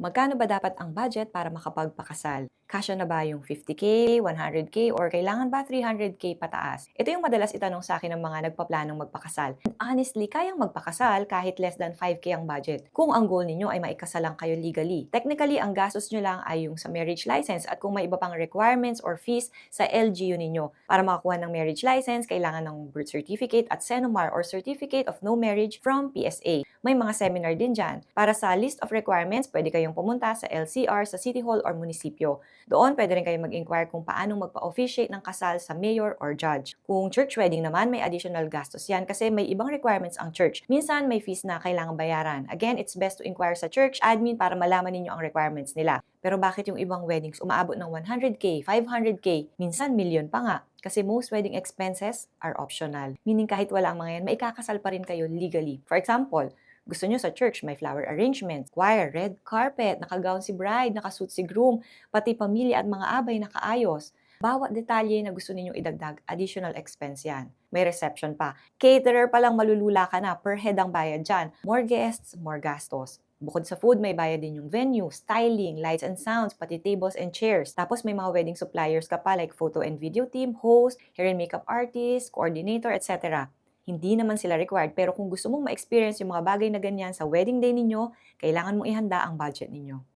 Magkano ba dapat ang budget para makapagpakasal? Kasya na ba yung 50K, 100K, or kailangan ba 300K pataas? Ito yung madalas itanong sa akin ng mga nagpaplanong magpakasal. And honestly, kayang magpakasal kahit less than 5K ang budget kung ang goal ninyo ay maikasal lang kayo legally. Technically, ang gastos nyo lang ay yung sa marriage license at kung may iba pang requirements or fees sa LGU ninyo. Para makakuha ng marriage license, kailangan ng birth certificate at CENOMAR or Certificate of No Marriage from PSA. May mga seminar din dyan. Para sa list of requirements, pwede kayong pumunta sa LCR, sa City Hall or munisipyo. Doon, pwede rin kayong mag-inquire kung paano magpa-officiate ng kasal sa mayor or judge. Kung church wedding naman, may additional gastos yan kasi may ibang requirements ang church. Minsan, may fees na kailangang bayaran. Again, it's best to inquire sa church admin para malaman ninyo ang requirements nila. Pero bakit yung ibang weddings umaabot ng 100K, 500K, minsan million pa nga? Kasi most wedding expenses are optional. Meaning kahit wala ang mga yan, maikakasal pa rin kayo legally. For example, gusto nyo sa church, may flower arrangements, choir, red carpet, nakagown si bride, nakasuit si groom, pati pamilya at mga abay nakaayos. Bawat detalye na gusto ninyong idagdag, additional expense yan. May reception pa. Caterer pa lang malulula ka na, per head ang bayad dyan. More guests, more gastos. Bukod sa food, may bayad din yung venue, styling, lights and sounds, pati tables and chairs. Tapos may mga wedding suppliers ka pa like photo and video team, host, hair and makeup artist, coordinator, etc. Hindi naman sila required, pero kung gusto mong ma-experience yung mga bagay na ganyan sa wedding day ninyo, kailangan mong ihanda ang budget ninyo.